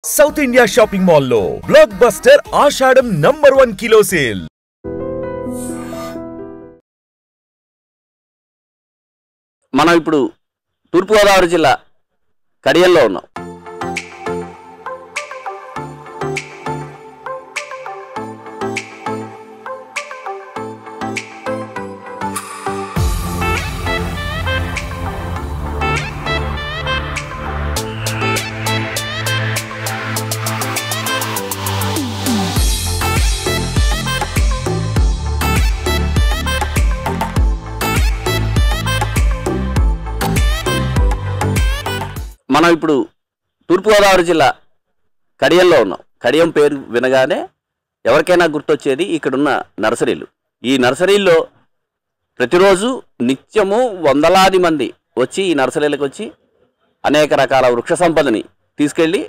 South India shopping mall లో block buster ఆషాఢం number 1 kilo sale. మనం ఇప్పుడు తూర్పుగోదావరి జిల్లా కడియంలో ఉన్నాం. మనం ఇప్పుడు తూర్పుగోదావరి జిల్లా కడియంలో ఉన్నాం. కడియం పేరు వినగానే ఎవరికైనా గుర్తొచ్చేది ఇక్కడున్న నర్సరీలు. ఈ నర్సరీల్లో ప్రతిరోజు నిత్యము వందలాది మంది వచ్చి ఈ నర్సరీలకు వచ్చి అనేక రకాల వృక్ష సంపదని తీసుకెళ్ళి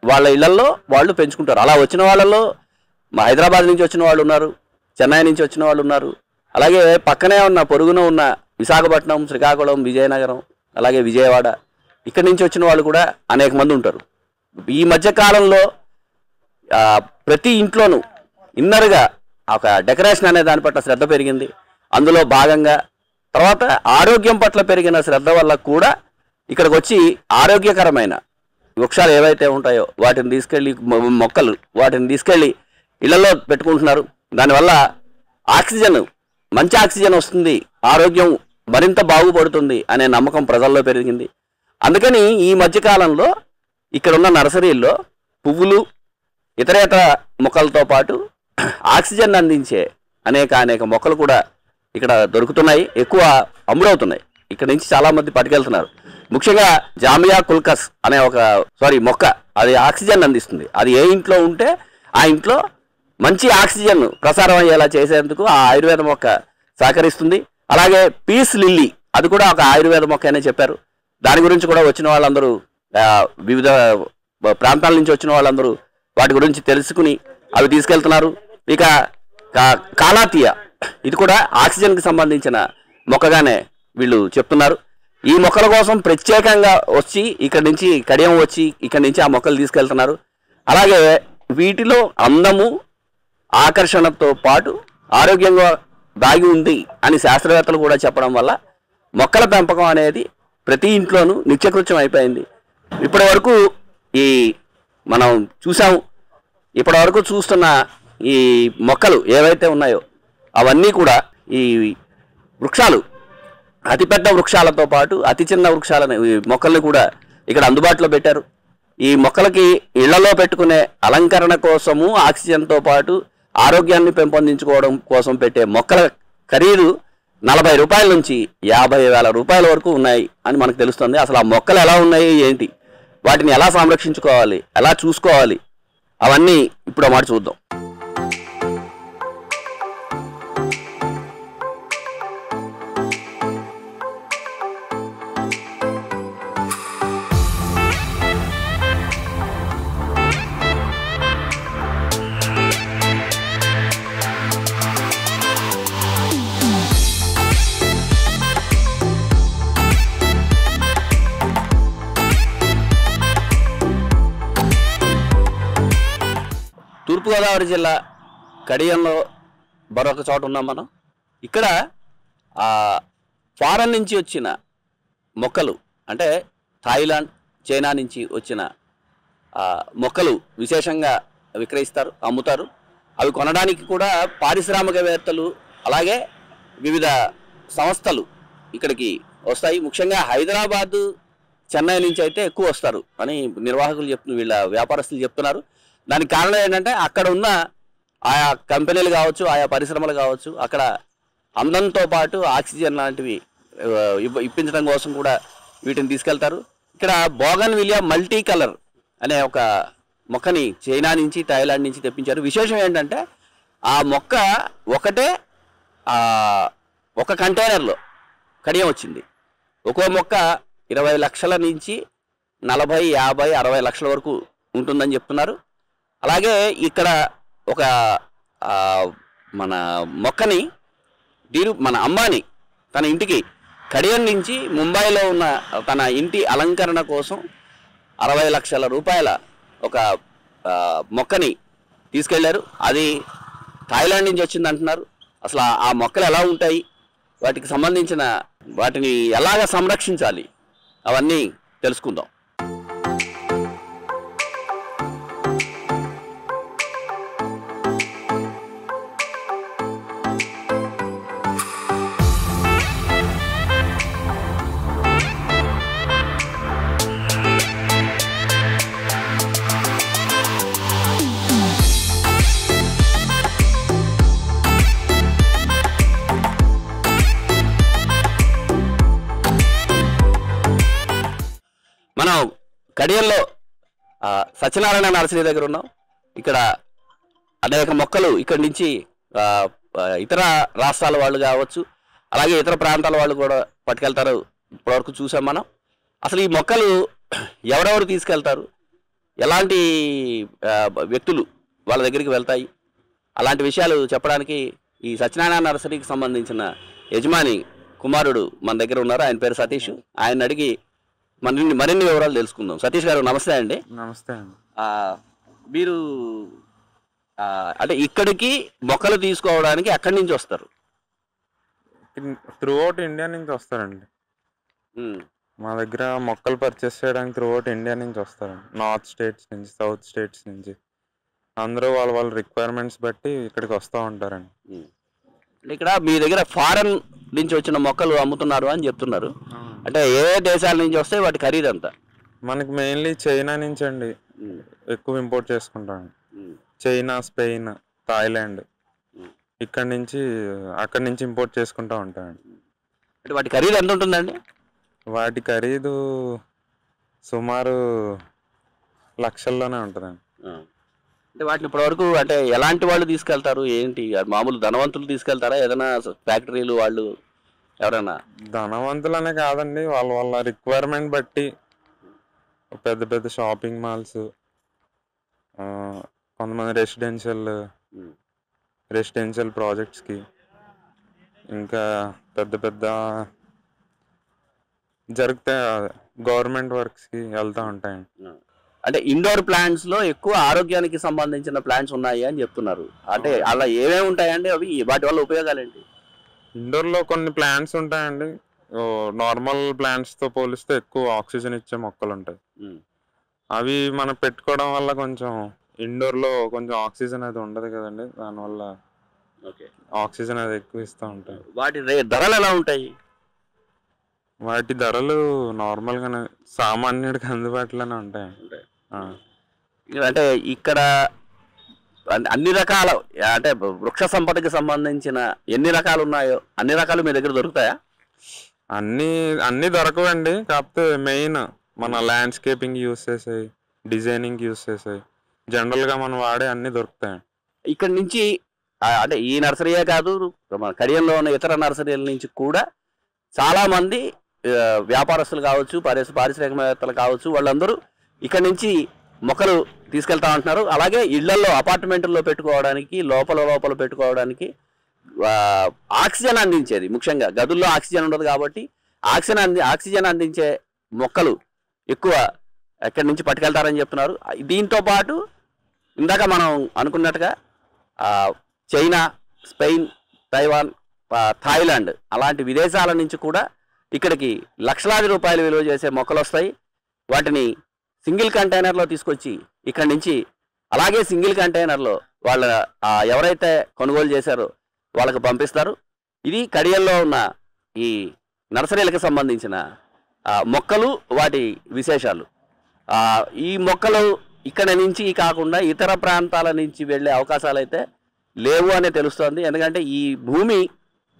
వాళ్ళ ఇళ్లల్లో వాళ్ళు పెంచుకుంటారు. అలా వచ్చిన వాళ్ళల్లో మా హైదరాబాద్ నుంచి వచ్చిన వాళ్ళు ఉన్నారు, చెన్నై నుంచి వచ్చిన వాళ్ళు ఉన్నారు, అలాగే పక్కనే ఉన్న పొరుగున ఉన్న విశాఖపట్నం, శ్రీకాకుళం, విజయనగరం, అలాగే విజయవాడ ఇక్కడి నుంచి వచ్చిన వాళ్ళు కూడా అనేక మంది ఉంటారు. ఈ మధ్యకాలంలో ప్రతి ఇంట్లోనూ ఇన్నర్గా ఒక డెకరేషన్ అనే దాని పట్ల శ్రద్ధ పెరిగింది. అందులో భాగంగా తర్వాత ఆరోగ్యం పట్ల పెరిగిన శ్రద్ధ వల్ల కూడా ఇక్కడికి వచ్చి ఆరోగ్యకరమైన వృక్షాలు ఏవైతే ఉంటాయో వాటిని తీసుకెళ్ళి మొక్కలు వాటిని తీసుకెళ్ళి ఇళ్లలో పెట్టుకుంటున్నారు. దానివల్ల ఆక్సిజన్, మంచి ఆక్సిజన్ వస్తుంది, ఆరోగ్యం మరింత బాగుపడుతుంది అనే నమ్మకం ప్రజల్లో పెరిగింది. అందుకని ఈ మధ్యకాలంలో ఇక్కడ ఉన్న నర్సరీల్లో పువ్వులు, ఇతరేతర మొక్కలతో పాటు ఆక్సిజన్ అందించే అనేక మొక్కలు కూడా ఇక్కడ దొరుకుతున్నాయి, ఎక్కువ అమ్ముడవుతున్నాయి. ఇక్కడ నుంచి చాలామంది పట్టుకెళ్తున్నారు. ముఖ్యంగా జామియా కుల్కస్ అనే మొక్క, అది ఆక్సిజన్ అందిస్తుంది. అది ఏ ఇంట్లో ఉంటే ఆ ఇంట్లో మంచి ఆక్సిజన్ ప్రసారం అయ్యేలా చేసేందుకు ఆ ఆయుర్వేద మొక్క సహకరిస్తుంది. అలాగే పీస్ లిల్లీ, అది కూడా ఒక ఆయుర్వేద మొక్క అనే చెప్పారు. దాని గురించి కూడా వచ్చిన వాళ్ళందరూ, వివిధ ప్రాంతాల నుంచి వచ్చిన వాళ్ళందరూ వాటి గురించి తెలుసుకుని అవి తీసుకెళ్తున్నారు. ఇక కాలాతీయ, ఇది కూడా ఆక్సిజన్కి సంబంధించిన మొక్కగానే వీళ్ళు చెప్తున్నారు. ఈ మొక్కల కోసం ప్రత్యేకంగా వచ్చి ఇక్కడి నుంచి కడియం వచ్చి ఇక్కడి నుంచి ఆ మొక్కలు తీసుకెళ్తున్నారు. అలాగే వీటిలో అందము, ఆకర్షణతో పాటు ఆరోగ్యంగా దాగి ఉంది అని శాస్త్రవేత్తలు కూడా చెప్పడం వల్ల మొక్కల పెంపకం అనేది ప్రతి ఇంట్లోనూ నిత్యకృత్యం అయిపోయింది. ఇప్పటి వరకు మనం చూసాము, ఇప్పటి వరకు చూస్తున్న ఈ మొక్కలు ఏవైతే ఉన్నాయో అవన్నీ కూడా ఈ వృక్షాలు, అతిపెద్ద వృక్షాలతో పాటు అతి చిన్న వృక్షాలని మొక్కల్ని కూడా ఇక్కడ అందుబాటులో పెట్టారు. ఈ మొక్కలకి ఇళ్లలో పెట్టుకునే అలంకరణ కోసము, ఆక్సిజన్తో పాటు ఆరోగ్యాన్ని పెంపొందించుకోవడం కోసం పెట్టే మొక్కల ఖరీదు 40 రూపాయల నుంచి 50,000 రూపాయల వరకు ఉన్నాయి అని మనకు తెలుస్తుంది. అసలు ఆ మొక్కలు ఎలా ఉన్నాయి, ఏంటి, వాటిని ఎలా సంరక్షించుకోవాలి, ఎలా చూసుకోవాలి, అవన్నీ ఇప్పుడు మాట చూద్దాం. తూర్పుగోదావరి జిల్లా కడియంలో మరొక చోట ఉన్నాం మనం. ఇక్కడ ఫారెన్ నుంచి వచ్చిన మొక్కలు, అంటే థాయిలాండ్, చైనా నుంచి వచ్చిన మొక్కలు విశేషంగా విక్రయిస్తారు, అమ్ముతారు. అవి కొనడానికి కూడా పారిశ్రామికవేత్తలు అలాగే వివిధ సంస్థలు ఇక్కడికి వస్తాయి. ముఖ్యంగా హైదరాబాదు, చెన్నై నుంచి అయితే ఎక్కువ వస్తారు అని నిర్వాహకులు వీళ్ళ వ్యాపారస్తులు చెప్తున్నారు. దానికి కారణం ఏంటంటే అక్కడ ఉన్న ఆయా కంపెనీలు కావచ్చు, ఆయా పరిశ్రమలు కావచ్చు, అక్కడ అందంతో పాటు ఆక్సిజన్ లాంటివి ఇప్పించడం కోసం కూడా వీటిని తీసుకెళ్తారు. ఇక్కడ బోగన్విలియా మల్టీ కలర్ అనే ఒక మొక్కని చైనా నుంచి, థాయిలాండ్ నుంచి తెప్పించారు. విశేషం ఏంటంటే ఆ మొక్క ఒక కంటైనర్లో కడియం వచ్చింది. ఒక్కో మొక్క 20 లక్షల నుంచి 40, 50, 60 లక్షల వరకు ఉంటుందని చెప్తున్నారు. అలాగే ఇక్కడ ఒక మన మొక్కని మన అమ్మాని తన ఇంటికి కడియం నుంచి ముంబైలో ఉన్న తన ఇంటి అలంకరణ కోసం 60 లక్షల రూపాయల ఒక మొక్కని తీసుకెళ్లారు. అది థాయిలాండ్ నుంచి వచ్చింది అంటున్నారు. అసలు ఆ మొక్కలు ఎలా ఉంటాయి, వాటికి సంబంధించిన వాటిని ఎలాగ సంరక్షించాలి, అవన్నీ తెలుసుకుందాం. మనం కడియంలో సత్యనారాయణ నర్సరీ దగ్గర ఉన్నాం. ఇక్కడ అనేక మొక్కలు ఇక్కడి నుంచి ఇతర రాష్ట్రాల వాళ్ళు కావచ్చు, అలాగే ఇతర ప్రాంతాల వాళ్ళు కూడా పట్టుకెళ్తారు. ఇప్పటివరకు చూసాం మనం. అసలు ఈ మొక్కలు ఎవరెవరు తీసుకెళ్తారు, ఎలాంటి వ్యక్తులు వాళ్ళ దగ్గరికి వెళ్తాయి, అలాంటి విషయాలు చెప్పడానికి ఈ సత్యనారాయణ నర్సరీకి సంబంధించిన యజమాని కుమారుడు మన దగ్గర ఉన్నారు. ఆయన పేరు సతీష్. ఆయన అడిగి మరిన్ని వివరాలు తెలుసుకుందాం. సతీష్ గారు నమస్తే అండి. నమస్తే అండి. మీరు అంటే ఇక్కడికి మొక్కలు తీసుకోవడానికి ఎక్కడి నుంచి వస్తారు? త్రూ అవుట్ ఇండియా నుంచి వస్తారండి. మా దగ్గర మొక్కలు పర్చేస్ చేయడానికి త్రూ అవుట్ ఇండియా నుంచి వస్తారండి. నార్త్ స్టేట్స్ నుంచి, సౌత్ స్టేట్స్ నుంచి అందరూ వాళ్ళ రిక్వైర్మెంట్స్ బట్టి ఇక్కడికి వస్తూ ఉంటారండి. ఇక్కడ మీ దగ్గర ఫారెన్ నుంచి వచ్చిన మొక్కలు అమ్ముతున్నారు అని చెప్తున్నారు. అంటే ఏ దేశాల నుంచి వస్తాయి, వాటి ఖరీదు ఎంత? మనకి మెయిన్లీ చైనా నుంచి అండి ఎక్కువ ఇంపోర్ట్ చేసుకుంటాం. చైనా, స్పెయిన్, థాయిలాండ్ అక్కడి నుంచి ఇంపోర్ట్ చేసుకుంటూ ఉంటామండి. అంటే వాటి ఖరీదు ఎంత ఉంటుందండి? వాటి ఖరీదు సుమారు లక్షల్లోనే ఉంటుందండి. అంటే వాటిని ఇప్పటివరకు అంటే ఎలాంటి వాళ్ళు తీసుకెళ్తారు, ఏంటి? మామూలు ధనవంతులు తీసుకెళ్తారా, ఏదైనా ఫ్యాక్టరీలు వాళ్ళు ఎవరైనా? ధనవంతులనే కాదండి, వాళ్ళ రిక్వైర్మెంట్ బట్టి పెద్ద పెద్ద షాపింగ్ మాల్స్, కొంతమంది రెసిడెన్షియల్ ప్రాజెక్ట్స్కి, ఇంకా పెద్ద పెద్ద జరుగుతాయి గవర్నమెంట్ వర్క్స్కి వెళ్తూ ఉంటాయండి. అంటే ఇండోర్ ప్లాంట్స్ లో ఎక్కువ ఆరోగ్యానికి సంబంధించిన ప్లాంట్స్ ఉన్నాయి అని చెప్తున్నారు. అంటే అలా ఏమేమి ఉంటాయండి, అవి వాటి వల్ల ఉపయోగాలు ఏంటి? ఇండోర్లో కొన్ని ప్లాంట్స్ ఉంటాయండి, నార్మల్ ప్లాంట్స్తో పోలిస్తే ఎక్కువ ఆక్సిజన్ ఇచ్చే మొక్కలు ఉంటాయి. అవి మనం పెట్టుకోవడం వల్ల కొంచెం ఇండోర్లో కొంచెం ఆక్సిజన్ అది ఉండదు కదండి, దానివల్ల ఆక్సిజన్ అది ఎక్కువ ఇస్తూ ఉంటాయి. వాటి ధరలు ఎలా ఉంటాయి? వాటి ధరలు నార్మల్గానే సామాన్యుడికి అందుబాటులోనే ఉంటాయి. అంటే ఇక్కడ అన్ని రకాల అంటే వృక్ష సంపదకి సంబంధించిన ఎన్ని రకాలు ఉన్నాయో అన్ని రకాలు మీ దగ్గర దొరుకుతాయా? అన్నీ దొరకవండి, కాకపోతే మెయిన్ మన ల్యాండ్స్కేపింగ్ యూస్ చేసాయి, డిజైనింగ్ యూస్ చేసాయి, జనరల్గా మనం వాడే అన్నీ దొరుకుతాయి. ఇక్కడ నుంచి అంటే ఈ నర్సరీయే కాదు, మన కడియంలో ఉన్న ఇతర నర్సరీల నుంచి కూడా చాలామంది వ్యాపారస్తులు కావచ్చు, పారిశ్రామికవేత్తలు కావచ్చు, వాళ్ళందరూ ఇక్కడ నుంచి మొక్కలు తీసుకెళ్తా ఉంటున్నారు. అలాగే ఇళ్లలో, అపార్ట్మెంట్ల్లో పెట్టుకోవడానికి, లోపల పెట్టుకోవడానికి ఆక్సిజన్ అందించేది, ముఖ్యంగా గదుల్లో ఆక్సిజన్ ఉండదు కాబట్టి ఆక్సిజన్ అందించే మొక్కలు ఎక్కువ ఎక్కడి నుంచి పట్టుకెళ్తారని చెప్తున్నారు. దీంతో పాటు ఇందాక మనం అనుకున్నట్టుగా చైనా, స్పెయిన్, తైవాన్, థాయిలాండ్ అలాంటి విదేశాల నుంచి కూడా ఇక్కడికి లక్షలాది రూపాయలు విలువ చేసే మొక్కలు వస్తాయి. వాటిని సింగిల్ కంటైనర్లో తీసుకొచ్చి ఇక్కడి నుంచి అలాగే సింగిల్ కంటైనర్లో వాళ్ళ ఎవరైతే కొనుగోలు చేశారో వాళ్ళకి పంపిస్తారు. ఇది కడియంలో ఉన్న ఈ నర్సరీలకు సంబంధించిన మొక్కలు, వాటి విశేషాలు. ఈ మొక్కలు ఇక్కడ నుంచి కాకుండా ఇతర ప్రాంతాల నుంచి వెళ్ళే అవకాశాలు అయితే లేవు అనే తెలుస్తోంది. ఎందుకంటే ఈ భూమి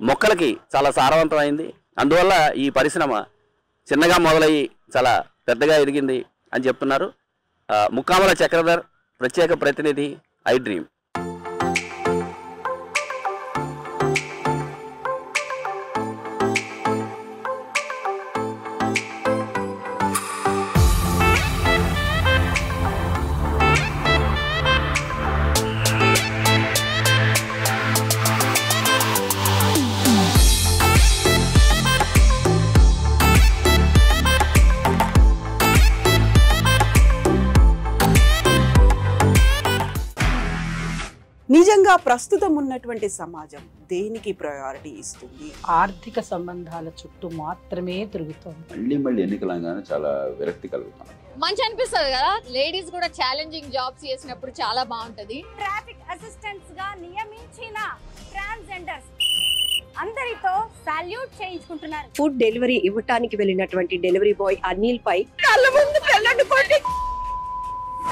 మొక్కలకి చాలా సారవంతమైంది. అందువల్ల ఈ పరిశ్రమ చిన్నగా మొదలయ్యి చాలా పెద్దగా ఎదిగింది అని చెప్తున్నారు. ముక్కామల చక్రధర్, ప్రత్యేక ప్రతినిధి, ఐ డ్రీమ్. నిజంగా ప్రస్తుతం ఉన్నటువంటి సమాజం దేనికి ప్రయారిటీ ఇస్తుంది? ఆర్థిక సంబంధాల చుట్టూ మాత్రమే తిరుగుతోంది. మళ్ళీ ఎన్నికలంగానే చాలా విరక్తి కలుగుతాం. మంచి అనిపిస్తుంది కదా, లేడీస్ కూడా ఛాలెంజింగ్ జాబ్స్ చేసినప్పుడు చాలా బాగుంటది. ట్రాఫిక్ అసిస్టెంట్స్ గా నియమించిన ట్రాన్స్జెండర్స్ అందరితో సాల్యూట్ చేయించుకుంటున్నారు. ఫుడ్ డెలివరీ ఇవ్వటానికి వెళ్ళినటువంటి డెలివరీ బాయ్ అనిల్ పై కళ్ళ ముందు